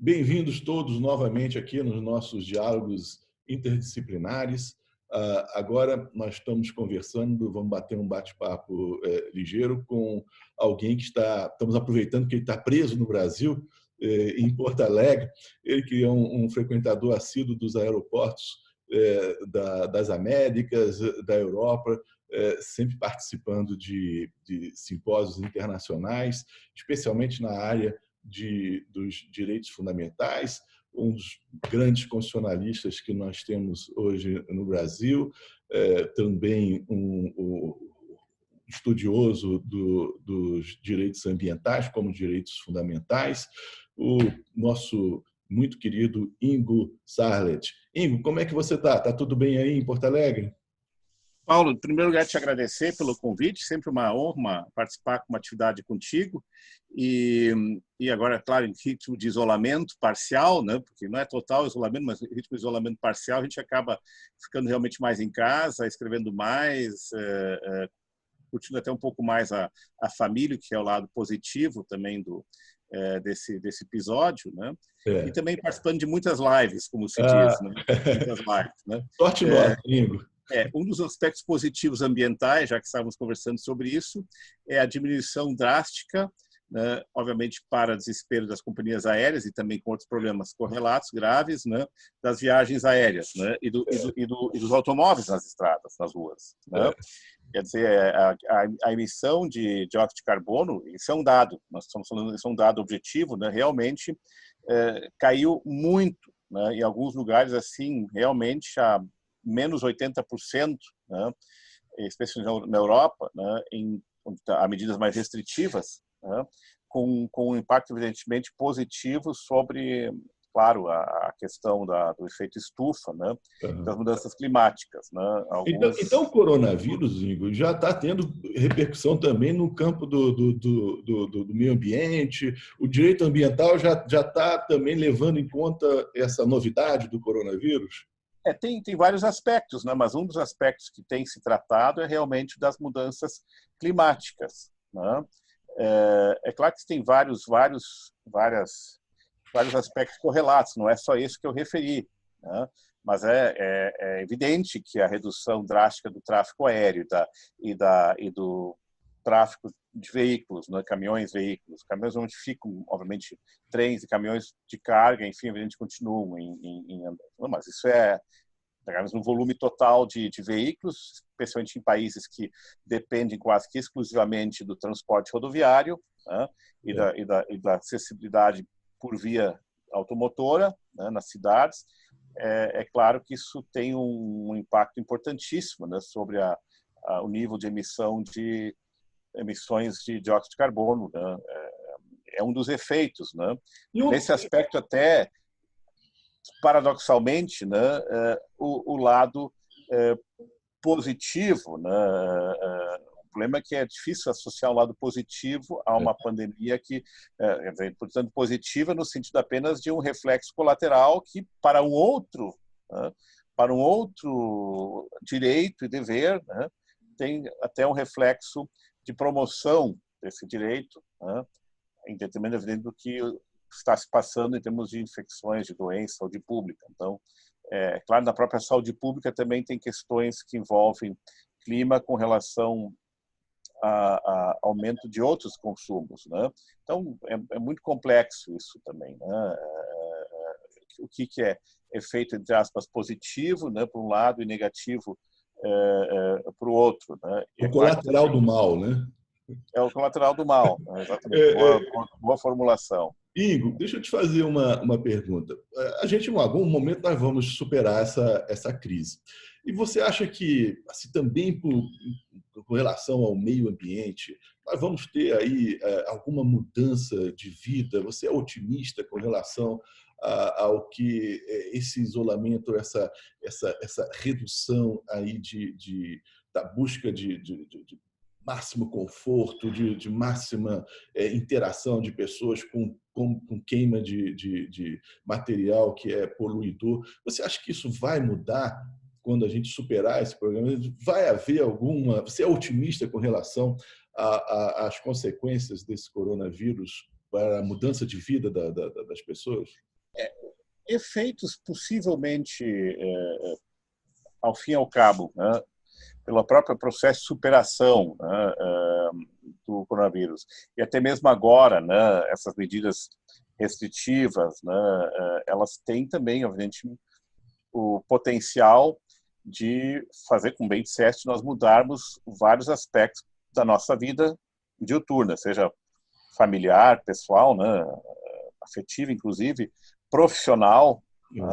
Bem-vindos todos novamente aqui nos nossos diálogos interdisciplinares. Agora nós estamos conversando, vamos bater um bate-papo ligeiro com alguém que estamos aproveitando que ele está preso no Brasil, em Porto Alegre. Ele que é um frequentador assíduo dos aeroportos das Américas, da Europa, sempre participando de simpósios internacionais, especialmente na área dos direitos fundamentais, um dos grandes constitucionalistas que nós temos hoje no Brasil, também um estudioso dos direitos ambientais como direitos fundamentais, o nosso muito querido Ingo Sarlet. Ingo, como é que você está? Está tudo bem aí em Porto Alegre? Paulo, em primeiro lugar, te agradecer pelo convite, sempre uma honra participar com uma atividade contigo. E agora, claro, em ritmo de isolamento parcial, né? Porque não é total isolamento, mas em ritmo de isolamento parcial, a gente acaba ficando realmente mais em casa, escrevendo mais, curtindo até um pouco mais a família, que é o lado positivo também desse episódio, né? E É. também participando de muitas lives, como se diz, né? Muitas lives, né? Sorte nossa, Ingo. Um dos aspectos positivos ambientais, já que estávamos conversando sobre isso, é a diminuição drástica, né, obviamente para desespero das companhias aéreas e também com outros problemas correlatos graves, né, das viagens aéreas, né, e dos automóveis nas estradas, nas ruas. Né? Quer dizer, a emissão de dióxido de carbono, isso é um dado, nós estamos falando, isso é um dado objetivo, né, realmente caiu muito, né, em alguns lugares, assim, realmente a menos 80%, né, especialmente na Europa, né, onde há medidas mais restritivas, né, com um impacto evidentemente positivo sobre, claro, a questão do efeito estufa, né, das mudanças climáticas. Né, Então, o coronavírus, Ingo, já está tendo repercussão também no campo do meio ambiente. O direito ambiental já está também levando em conta essa novidade do coronavírus? Tem vários aspectos, né? Mas um dos aspectos que tem se tratado é realmente das mudanças climáticas. Né? É claro que tem vários aspectos correlatos, não é só isso que eu referi. Né? Mas é evidente que a redução drástica do tráfego aéreo e do tráfego de veículos, né? Caminhões onde ficam, obviamente, trens e caminhões de carga, enfim, a gente continuam em andando. Mas isso digamos, no volume total de veículos, especialmente em países que dependem quase que exclusivamente do transporte rodoviário, né? e da acessibilidade por via automotora, né? Nas cidades. É claro que isso tem um impacto importantíssimo, né? Sobre o nível de emissões de dióxido de carbono. Né? É um dos efeitos. Né? Nesse aspecto, até paradoxalmente, né, o lado positivo, né, o problema é que é difícil associar um lado positivo a uma pandemia que, portanto, positiva no sentido apenas de um reflexo colateral que para um outro, né, para um outro direito e dever, né, tem até um reflexo de promoção desse direito, né, em detrimento, evidente, do que está se passando em termos de infecções, de doença, saúde pública. Então, claro, na própria saúde pública também tem questões que envolvem clima com relação a aumento de outros consumos. Né? Então, é muito complexo isso também. Né? O que é efeito, entre aspas, positivo, né, por um lado, e negativo para o outro. Né? E O claro colateral do mal, né? É o colateral do mal, né? Exatamente. Boa formulação. Ingo, deixa eu te fazer uma pergunta. A gente, em algum momento, nós vamos superar essa crise. E você acha que, assim, também com relação ao meio ambiente, nós vamos ter aí alguma mudança de vida? Você é otimista com relação ao que esse isolamento, essa redução aí da busca de máximo conforto, de máxima interação de pessoas com queima de material que é poluidor. Você acha que isso vai mudar quando a gente superar esse problema? Vai haver alguma... Você é otimista com relação às consequências desse coronavírus para a mudança de vida das pessoas? efeitos possivelmente, ao fim e ao cabo, né, pelo próprio processo de superação, né, do coronavírus. E até mesmo agora, né, essas medidas restritivas, né, elas têm também, obviamente, o potencial de fazer, como bem disseste, nós mudarmos vários aspectos da nossa vida diuturna, seja familiar, pessoal, né, afetiva, inclusive, profissional, né,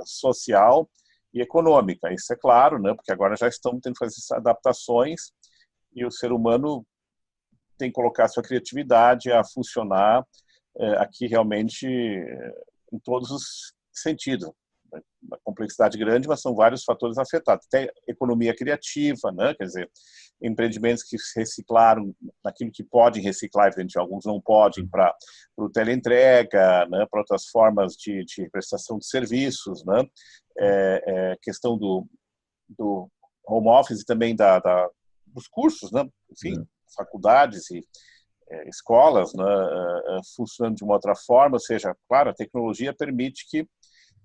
social e econômica. Isso é claro, né, porque agora já estamos tendo que fazer essas adaptações e o ser humano tem que colocar sua criatividade a funcionar aqui realmente em todos os sentidos. Uma complexidade grande, mas são vários fatores afetados. Tem economia criativa, né? Quer dizer, empreendimentos que se reciclaram naquilo que podem reciclar, evidentemente, alguns não podem, para o teleentrega, né? Para outras formas de prestação de serviços, né? Questão do home office e também dos cursos, né? Enfim, faculdades e escolas, né? Funcionando de uma outra forma, ou seja, claro, a tecnologia permite que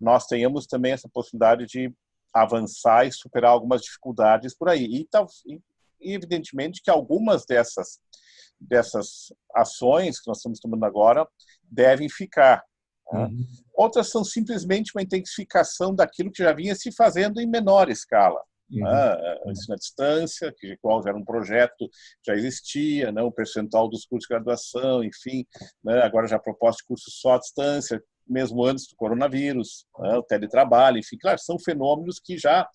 nós tenhamos também essa possibilidade de avançar e superar algumas dificuldades por aí. E evidentemente que algumas dessas ações que nós estamos tomando agora devem ficar. Né? Outras são simplesmente uma intensificação daquilo que já vinha se fazendo em menor escala. Ensino à distância, que qual já era um projeto, já existia, né? O percentual dos cursos de graduação, enfim, né? Agora já proposta de curso só à distância, mesmo antes do coronavírus, né? O teletrabalho, enfim, claro, são fenômenos que já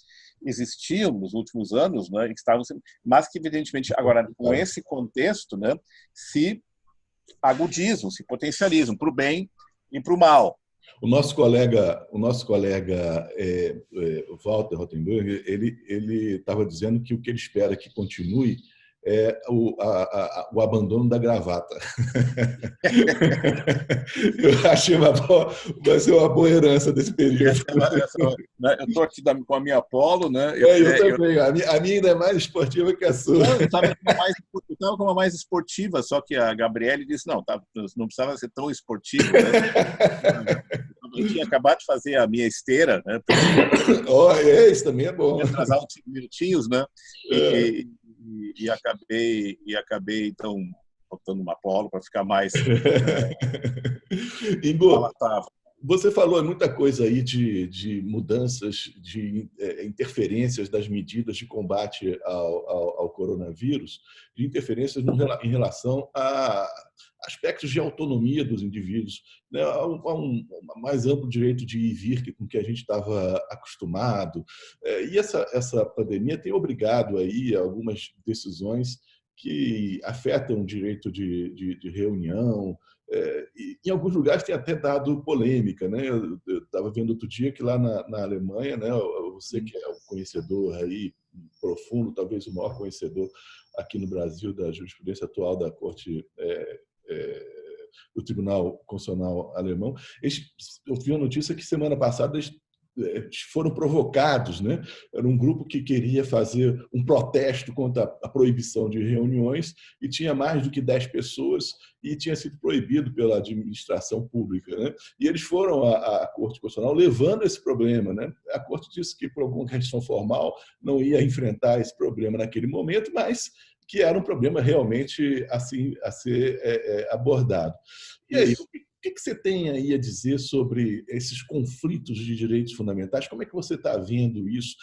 existiam nos últimos anos, né? E que estavam sendo, mas que evidentemente agora com esse contexto, né? Se agudizam, se potencializam para o bem e para o mal. O nosso colega Walter Rothenberg, ele estava dizendo que o que ele espera que continue é o abandono da gravata. Eu achei vai ser uma boa herança desse período. Eu estou aqui com a minha Polo, né? Eu também. A minha ainda é mais esportiva que a sua. Eu estava com uma mais esportiva, só que a Gabriele disse, não precisava ser tão esportivo. Né? Eu tinha acabado de fazer a minha esteira, né? Isso também é bom. Atrasar uns 5 minutinhos, né? E acabei então botando uma Polo para ficar mais palatável. Você falou muita coisa aí de mudanças, de interferências das medidas de combate ao coronavírus, de interferências em relação a aspectos de autonomia dos indivíduos, né? A um mais amplo direito de ir e vir com que a gente estava acostumado. E essa pandemia tem obrigado aí algumas decisões que afetam o direito de reunião. Em alguns lugares tem até dado polêmica, né? Eu estava vendo outro dia que lá na Alemanha, né? Você que é um conhecedor aí profundo, talvez o maior conhecedor aqui no Brasil da jurisprudência atual da Corte do Tribunal Constitucional Alemão, eu vi a notícia que semana passada eles foram provocados, né? Era um grupo que queria fazer um protesto contra a proibição de reuniões e tinha mais do que 10 pessoas e tinha sido proibido pela administração pública, né? E eles foram à Corte Constitucional levando esse problema, né? A Corte disse que, por alguma questão formal, não ia enfrentar esse problema naquele momento, mas que era um problema realmente assim a ser abordado. E aí, o que você tem aí a dizer sobre esses conflitos de direitos fundamentais? Como é que você está vendo isso?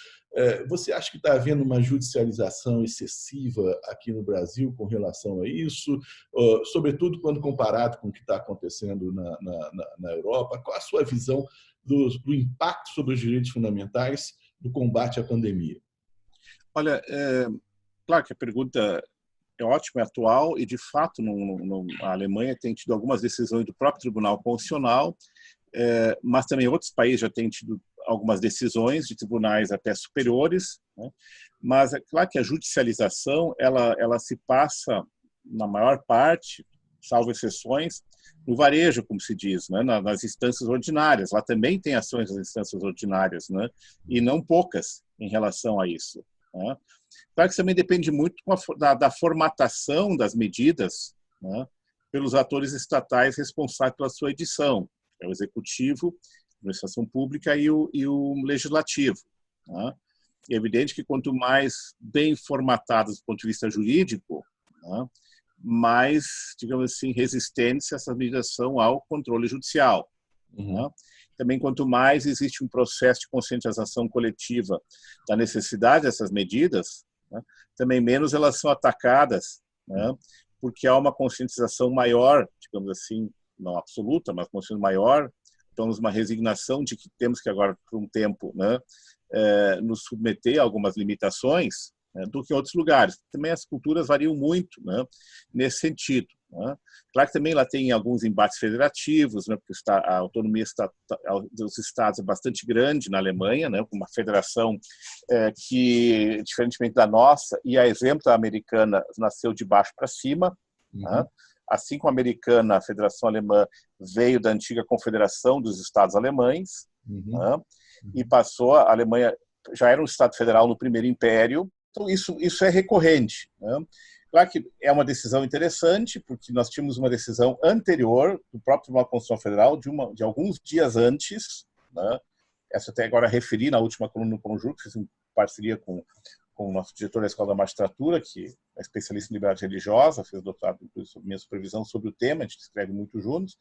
Você acha que está havendo uma judicialização excessiva aqui no Brasil com relação a isso? Sobretudo quando comparado com o que está acontecendo na Europa? Qual a sua visão do impacto sobre os direitos fundamentais do combate à pandemia? Olha, claro que a pergunta é ótima, é atual, e de fato a Alemanha tem tido algumas decisões do próprio Tribunal Constitucional, mas também outros países já têm tido algumas decisões de tribunais até superiores, né? Mas é claro que a judicialização ela se passa, na maior parte, salvo exceções, no varejo, como se diz, né? Nas instâncias ordinárias. Lá também tem ações nas instâncias ordinárias, né? E não poucas em relação a isso, né? Claro que isso também depende muito da formatação das medidas, né, pelos atores estatais responsáveis pela sua edição. é o executivo, a administração pública e o legislativo. Né? É evidente que quanto mais bem formatados do ponto de vista jurídico, né, mais, digamos assim, resistentes essas medidas são ao controle judicial. Né? Também, quanto mais existe um processo de conscientização coletiva da necessidade dessas medidas, né, também menos elas são atacadas, né, porque há uma conscientização maior, digamos assim, não absoluta, mas consciência maior, então uma resignação de que temos que agora, por um tempo, né, nos submeter a algumas limitações, né, do que em outros lugares. Também as culturas variam muito, né, nesse sentido. Né? Claro que também lá tem alguns embates federativos, né, porque a autonomia dos estados é bastante grande na Alemanha, né, com uma federação que, diferentemente da nossa, e a exemplo da americana, nasceu de baixo para cima. Né? Assim como a americana, a Federação Alemã veio da antiga Confederação dos Estados Alemães, né? E passou, a Alemanha já era um Estado federal no Primeiro Império, então isso é recorrente. Né? Claro que é uma decisão interessante, porque nós tínhamos uma decisão anterior do próprio Tribunal Constitucional Federal, de alguns dias antes, né? Essa até agora referi na última coluna no Conjunto, fiz uma parceria com o nosso diretor da Escola da Magistratura, que é especialista em liberdade religiosa, fez doutorado sob minha supervisão sobre o tema, a gente escreve muito juntos,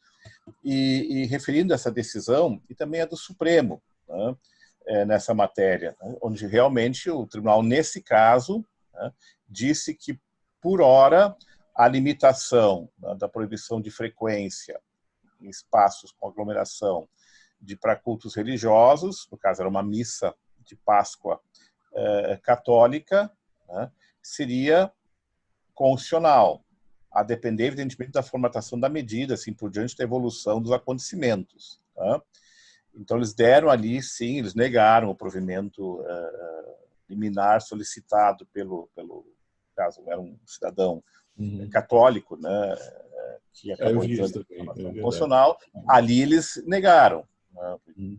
e referindo essa decisão, e também a do Supremo, né, nessa matéria, né, onde realmente o tribunal, nesse caso, né, disse que, por hora, a limitação, né, da proibição de frequência em espaços com aglomeração para cultos religiosos, no caso era uma missa de Páscoa católica, né, seria constitucional, a depender, evidentemente, da formatação da medida, assim por diante, da evolução dos acontecimentos. Tá? Então, eles deram ali, sim, eles negaram o provimento liminar solicitado pelo caso, era um cidadão católico, né, que acabou entrando em formação constitucional, ali eles negaram. Né?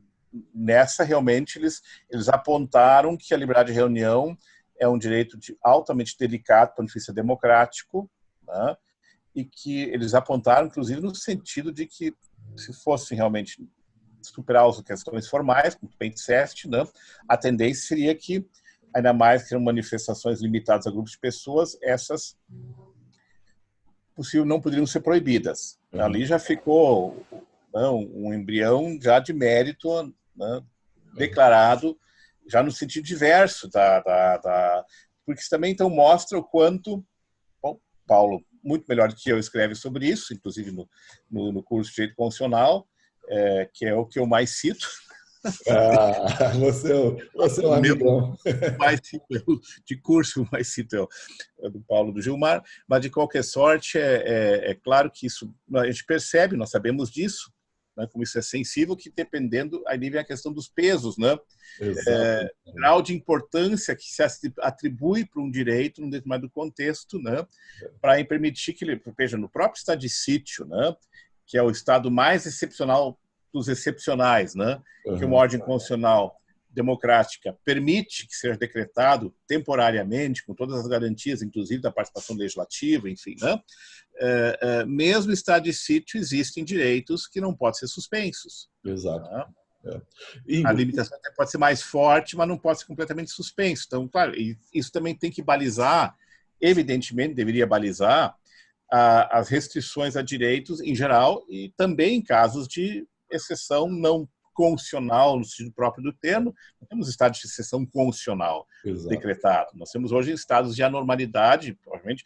Nessa, realmente, eles apontaram que a liberdade de reunião é um direito altamente delicado do ponto de vista democrático, né? E que eles apontaram, inclusive, no sentido de que, se fossem realmente superar as questões formais, como tu bem disseste, né? A tendência seria que, ainda mais que eram manifestações limitadas a grupos de pessoas, essas não poderiam ser proibidas. Ali já ficou um embrião já de mérito, né, declarado, já no sentido diverso porque isso também então mostra o quanto, bom, Paulo, muito melhor do que eu, escreve sobre isso, inclusive no curso de Direito Constitucional, que é o que eu mais cito. Você é um amigão. Mais cito de curso, mais cito do Paulo do Gilmar, mas de qualquer sorte é claro que isso a gente percebe, nós sabemos disso, né, como isso é sensível, que dependendo, aí vem a questão dos pesos, né? Grau de importância que se atribui para um direito num determinado contexto, né, para permitir que ele, veja, no próprio estado de sítio, né, que é o estado mais excepcional dos excepcionais, né, que uma ordem constitucional democrática permite que seja decretado temporariamente, com todas as garantias, inclusive da participação legislativa, enfim, né? Mesmo em estado de sítio, existem direitos que não podem ser suspensos. Exato. Né? A limitação até pode ser mais forte, mas não pode ser completamente suspenso. Então, claro, isso também tem que balizar, evidentemente, deveria balizar as restrições a direitos em geral e também em casos de exceção não constitucional, no sentido próprio do termo. Não temos estado de exceção constitucional decretado. Nós temos hoje estados de anormalidade, provavelmente,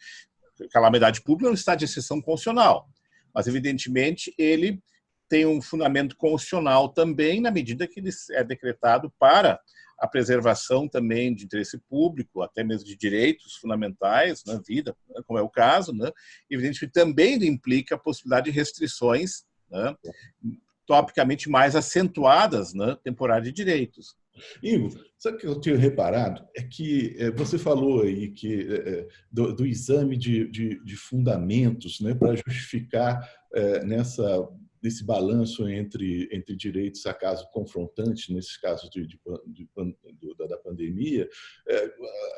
calamidade pública é um estado de exceção constitucional, mas, evidentemente, ele tem um fundamento constitucional também, na medida que ele é decretado para a preservação também de interesse público, até mesmo de direitos fundamentais na vida, né, como é o caso, né? Evidentemente, também implica a possibilidade de restrições, né, topicamente mais acentuadas, né, temporárias de direitos. Igor, sabe o que eu tenho reparado? É que você falou aí do exame de fundamentos, né, para justificar nesse balanço entre direitos, acaso confrontantes, nesses casos da pandemia,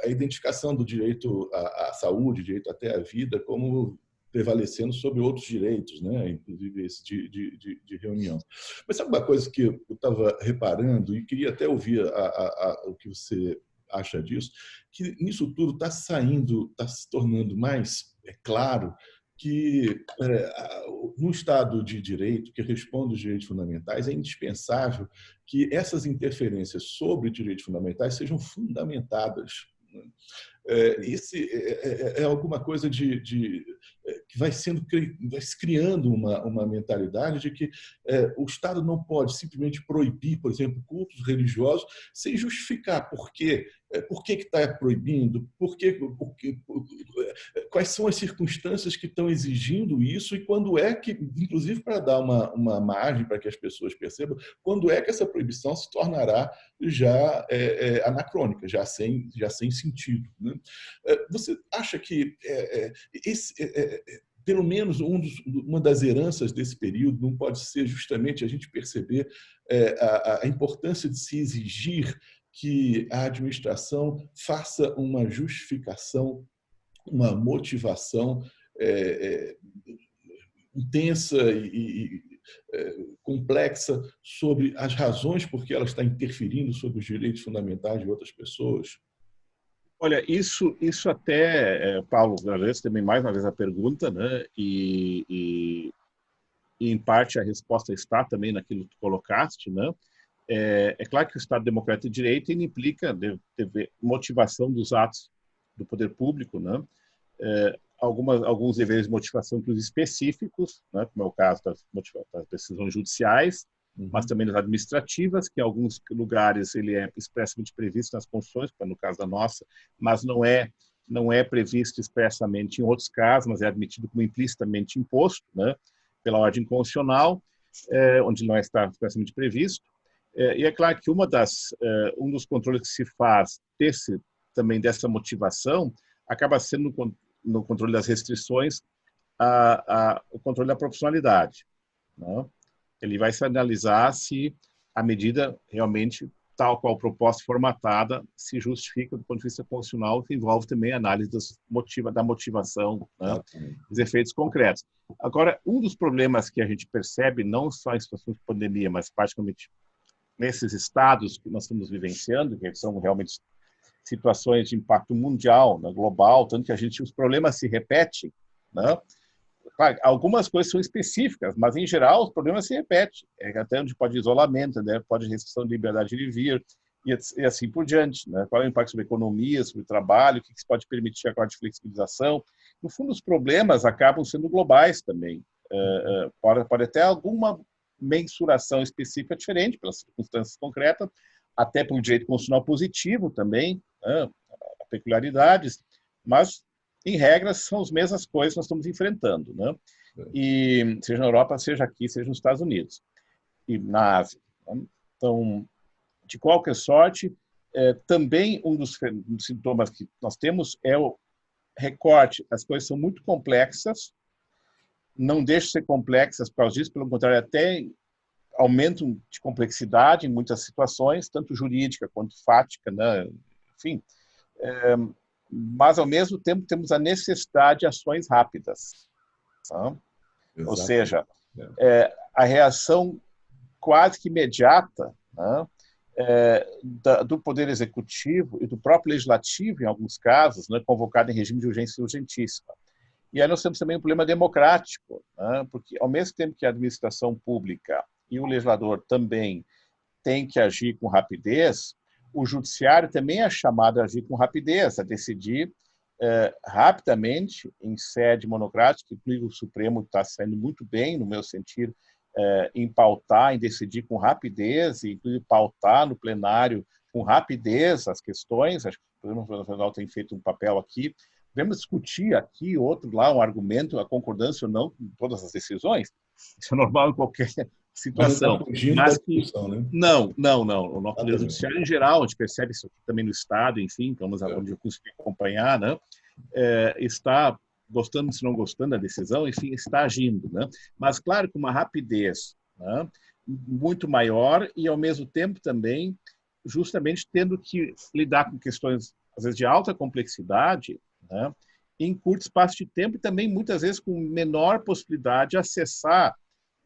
a identificação do direito à saúde, direito até à vida, como prevalecendo sobre outros direitos, né? Inclusive esse de reunião. Mas sabe uma coisa que eu estava reparando e queria até ouvir o que você acha disso, que nisso tudo está se tornando mais claro que no Estado de Direito, que responde aos direitos fundamentais, é indispensável que essas interferências sobre direitos fundamentais sejam fundamentadas. Esse é alguma coisa que vai se criando uma mentalidade de que o Estado não pode simplesmente proibir, por exemplo, cultos religiosos sem justificar por quê. Por que está proibindo? Quais são as circunstâncias que estão exigindo isso e quando é que, inclusive para dar uma margem para que as pessoas percebam, quando é que essa proibição se tornará já anacrônica, já sem sentido, né? Você acha que pelo menos uma das heranças desse período não pode ser justamente a gente perceber a importância de se exigir que a administração faça uma justificação, uma motivação intensa e complexa sobre as razões por que ela está interferindo sobre os direitos fundamentais de outras pessoas? Olha, isso até, Paulo, agradeço também mais uma vez a pergunta, né? E em parte a resposta está também naquilo que tu colocaste, né? É claro que o Estado Democrático de Direito implica motivação dos atos do poder público, né? Alguns deveres de motivação inclusive específicos, né? Como é o caso das decisões judiciais, mas também das administrativas, que em alguns lugares ele é expressamente previsto nas constituições, no caso da nossa, mas não é previsto expressamente em outros casos, mas é admitido como implicitamente imposto, né? Pela ordem constitucional, onde não está expressamente previsto. E é claro que um dos controles que se faz também dessa motivação acaba sendo no controle das restrições o controle da proporcionalidade, né? Ele vai se analisar se a medida realmente, tal qual proposta formatada, se justifica do ponto de vista constitucional, que envolve também a análise da motivação, né, dos efeitos concretos. Agora, um dos problemas que a gente percebe, não só em situações de pandemia, mas particularmente nesses estados que nós estamos vivenciando, que são realmente situações de impacto mundial, né, global, tanto que os problemas se repetem, né? Claro, algumas coisas são específicas, mas em geral os problemas se repetem. Até onde pode isolamento, né? Pode restrição de liberdade de vir e assim por diante, né? Qual é o impacto sobre a economia, sobre o trabalho, o que se pode permitir agora de flexibilização. No fundo, os problemas acabam sendo globais também. Pode ter alguma mensuração específica diferente pelas circunstâncias concretas, até pelo direito constitucional positivo também, né? Peculiaridades, mas em regra, são as mesmas coisas que nós estamos enfrentando, né? E seja na Europa, seja aqui, seja nos Estados Unidos e na Ásia, né? Então, de qualquer sorte, também um dos sintomas que nós temos é o recorte. As coisas são muito complexas, não deixam de ser complexas por causa disso, pelo contrário, até aumentam de complexidade em muitas situações, tanto jurídica quanto fática, né? Enfim, mas, ao mesmo tempo, temos a necessidade de ações rápidas. Tá? Ou seja, a reação quase que imediata, né, do Poder Executivo e do próprio Legislativo, em alguns casos, né, convocado em regime de urgência urgentíssima. E aí nós temos também um problema democrático, né, porque, ao mesmo tempo que a administração pública e o legislador também têm que agir com rapidez, o judiciário também é chamado a agir com rapidez, a decidir rapidamente, em sede monocrática, inclusive o Supremo está saindo muito bem, no meu sentido, em pautar, em decidir com rapidez, e inclusive pautar no plenário com rapidez as questões. Acho que o Supremo Federal tem feito um papel aqui. Devemos discutir aqui, outro lá, um argumento, a concordância ou não com todas as decisões. Isso é normal em qualquer situação. Mas que não. O nosso Poder Judiciário, em geral, a gente percebe isso aqui também no Estado, enfim, vamos onde eu consegui acompanhar, né? Está gostando, se não gostando da decisão, enfim, está agindo, né? Mas, claro, com uma rapidez, né, muito maior e, ao mesmo tempo, também, justamente tendo que lidar com questões, às vezes, de alta complexidade, né, em curto espaço de tempo e também, muitas vezes, com menor possibilidade de acessar,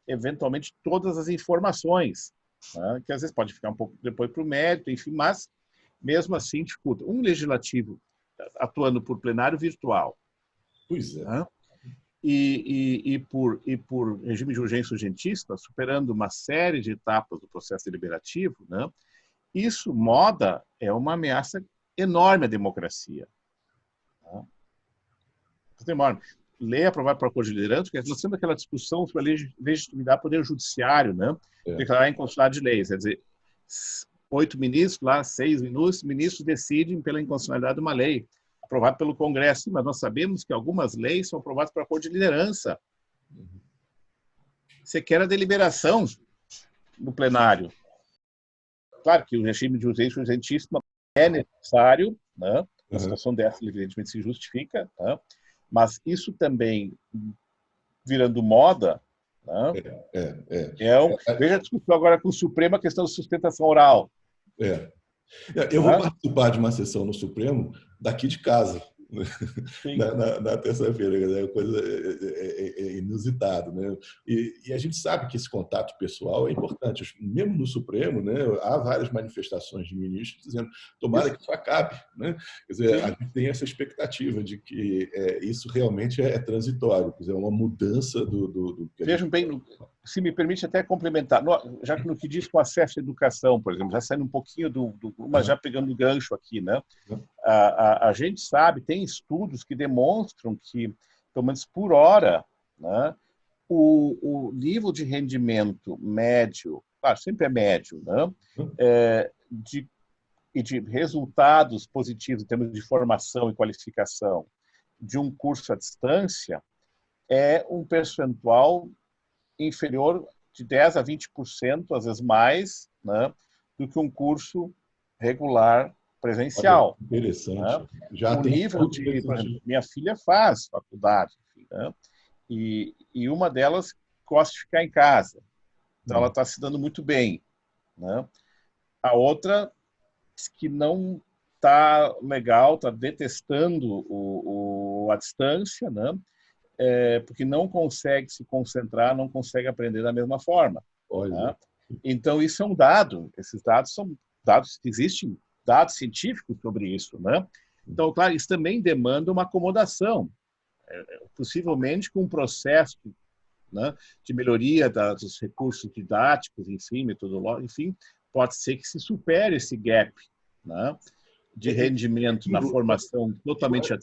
eventualmente, todas as informações, né? Que às vezes pode ficar um pouco depois para o mérito, enfim, mas, mesmo assim, dificulta. Um legislativo atuando por plenário virtual, Pois é. né? E por regime de urgência urgentista, superando uma série de etapas do processo deliberativo, né? Isso, moda, é uma ameaça enorme à democracia. Né? Enorme. Lei aprovada por acordo de liderança, porque nós temos aquela discussão sobre a legitimidade do Poder Judiciário, né? Declarar a inconstitucionalidade de leis. Quer dizer, 8 ministros, lá 6 ministros decidem pela inconstitucionalidade de uma lei aprovada pelo Congresso. Mas nós sabemos que algumas leis são aprovadas por acordo de liderança. Você quer a deliberação no plenário. Claro que o regime de urgência urgentíssima é necessário, né? Uma situação dessa, evidentemente, se justifica, né? Mas isso também, virando moda, né? Veja a discussão agora com o Supremo, a questão da sustentação oral. Eu vou participar de uma sessão no Supremo daqui de casa, na terça-feira, é coisa inusitada, né? E a gente sabe que esse contato pessoal é importante. Mesmo no Supremo, né, há várias manifestações de ministros dizendo tomara que isso acabe, né? Quer dizer, a gente tem essa expectativa de que isso realmente é transitório, quer dizer, é uma mudança do que Vejam bem, se me permite até complementar, já que no que diz com acesso à educação, por exemplo, já saindo um pouquinho mas já pegando o gancho aqui, né? A gente sabe, tem estudos que demonstram que, pelo menos por hora, né, o nível de rendimento médio, claro, sempre é médio, né, e de resultados positivos em termos de formação e qualificação de um curso à distância é um percentual inferior de 10% a 20%, às vezes mais, né, do que um curso regular presencial. Olha, interessante. Né? Já o tem nível de, por exemplo, minha filha faz faculdade, enfim, né? E uma delas gosta de ficar em casa, então ela está se dando muito bem, né? A outra que não está legal, está detestando a distância, né? Porque não consegue se concentrar, não consegue aprender da mesma forma. Né? Então, isso é um dado. Esses dados são dados, existem dados científicos sobre isso. Né? Então, claro, isso também demanda uma acomodação, possivelmente com um processo, né, de melhoria dos recursos didáticos, enfim, metodológicos, enfim, pode ser que se supere esse gap, né, de rendimento na formação totalmente à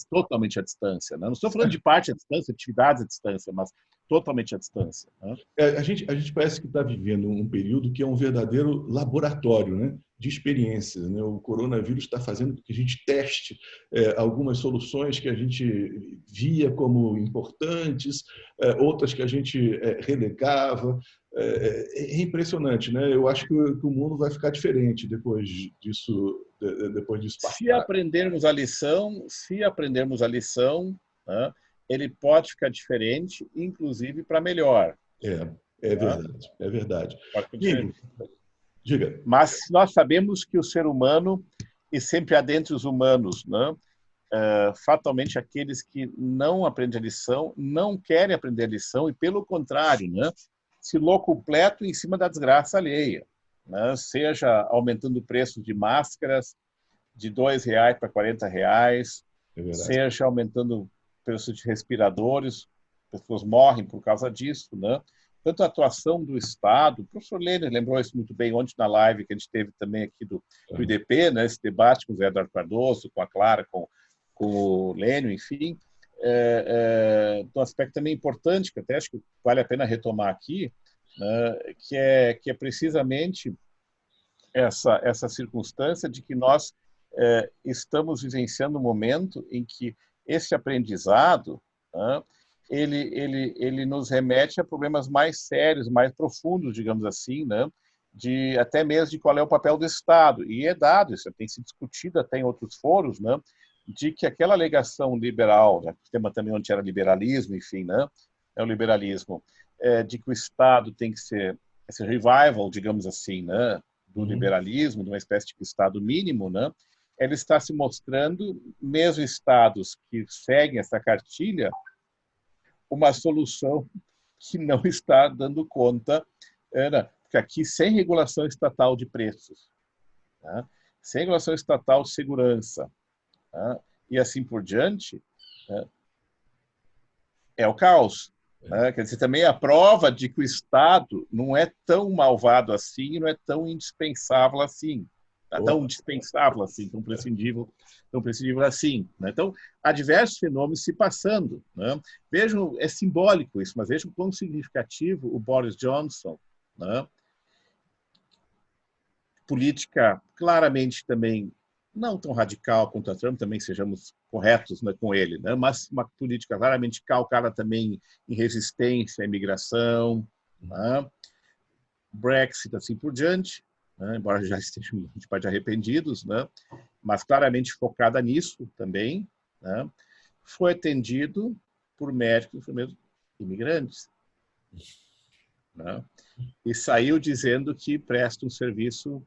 distância. Né? Não estou falando de parte à distância, atividades à distância, mas totalmente à distância. Né? A gente parece que está vivendo um período que é um verdadeiro laboratório, né, de experiências. Né? O coronavírus está fazendo com que a gente teste algumas soluções que a gente via como importantes, outras que a gente relegava. É impressionante, né? Eu acho que o mundo vai ficar diferente depois disso passar. Se aprendermos a lição, né, ele pode ficar diferente, inclusive para melhor. É verdade, é verdade. Diga. Mas nós sabemos que o ser humano, e sempre há dentre os humanos, né, fatalmente aqueles que não aprendem a lição, não querem aprender a lição e, pelo contrário, né, se locupletam em cima da desgraça alheia. Né, seja aumentando o preço de máscaras de R$2 para R$40, seja aumentando o preço de respiradores, pessoas morrem por causa disso, né? Tanto a atuação do Estado, o professor Lênin lembrou isso muito bem ontem na live que a gente teve também aqui do IDP, né? Esse debate com o Zé Eduardo Cardoso, com a Clara, com o Lênin, enfim, um aspecto também importante, que até acho que vale a pena retomar aqui, né? que é precisamente essa circunstância de que nós estamos vivenciando um momento em que esse aprendizado, né, ele nos remete a problemas mais sérios, mais profundos, digamos assim, né, até mesmo de qual é o papel do Estado. E é dado, isso tem sido discutido até em outros foros, né, de que aquela alegação liberal, né, o tema também onde era liberalismo, enfim, né, é o liberalismo, de que o Estado tem que ser esse revival, digamos assim, né, do liberalismo, de uma espécie de Estado mínimo, né, ela está se mostrando, mesmo estados que seguem essa cartilha, uma solução que não está dando conta, porque aqui, sem regulação estatal de preços, né? Sem regulação estatal de segurança, né? E assim por diante, né? É o caos. Né? Quer dizer, também a prova de que o Estado não é tão malvado assim, não é tão indispensável assim. Tão indispensável assim, tão prescindível assim. Né? Então, há diversos fenômenos se passando. Né? Vejam, é simbólico isso, mas vejam quão significativo o Boris Johnson, né? Política claramente também não tão radical contra Trump, também sejamos corretos, né, com ele, né? Mas uma política claramente calcada também em resistência à imigração, né? Brexit, assim por diante, né? Embora já estejam de parte arrependidos, né? Mas claramente focada nisso também, né? Foi atendido por médicos mesmo imigrantes, né? E saiu dizendo que presta um serviço,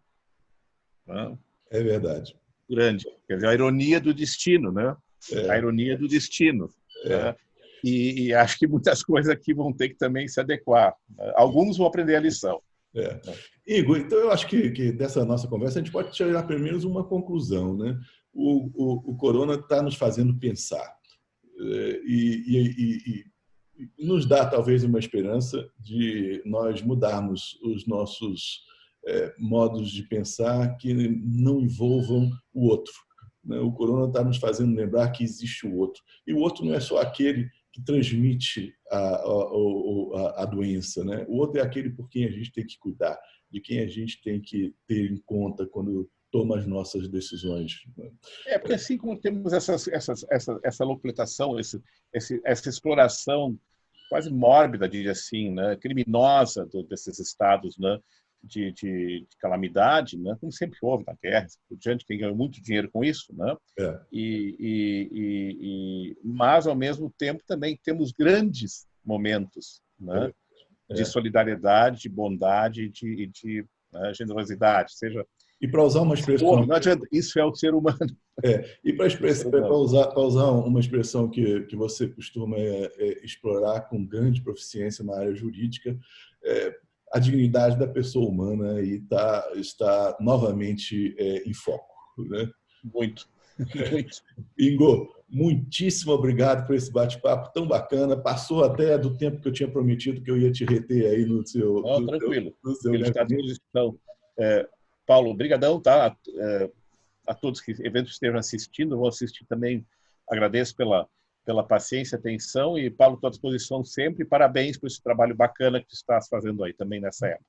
né? É verdade. Grande. Quer dizer, a ironia do destino, né? A ironia do destino. Né? E acho que muitas coisas aqui vão ter que também se adequar. Alguns vão aprender a lição. Igor, então eu acho que dessa nossa conversa a gente pode tirar pelo menos uma conclusão, né? O corona está nos fazendo pensar e nos dá talvez uma esperança de nós mudarmos os nossos modos de pensar que não envolvam o outro. Né? O corona está nos fazendo lembrar que existe o outro. E o outro não é só aquele que transmite a doença. Né? O outro é aquele por quem a gente tem que cuidar, de quem a gente tem que ter em conta quando toma as nossas decisões. Porque assim como temos essa localização, essa exploração quase mórbida, diria assim, né, criminosa desses estados, né, de calamidade, né, como sempre houve na guerra, por diante, quem ganhou muito dinheiro com isso, né? Mas ao mesmo tempo também temos grandes momentos, né, de solidariedade, de bondade, de generosidade, seja. E para usar uma expressão, não adianta, isso é o ser humano. E para usar uma expressão que você costuma explorar com grande proficiência na área jurídica, a dignidade da pessoa humana aí está novamente em foco. Né? Muito. Ingo, muitíssimo obrigado por esse bate-papo tão bacana. Passou até do tempo que eu tinha prometido que eu ia te reter aí no seu... Tranquilo. No seu Ele está à disposição. Paulo, brigadão, tá? A todos que eventualmente estejam assistindo, vou assistir também. Agradeço pela paciência, atenção, e Paulo, estou à disposição sempre. Parabéns por esse trabalho bacana que tu estás fazendo aí também nessa época.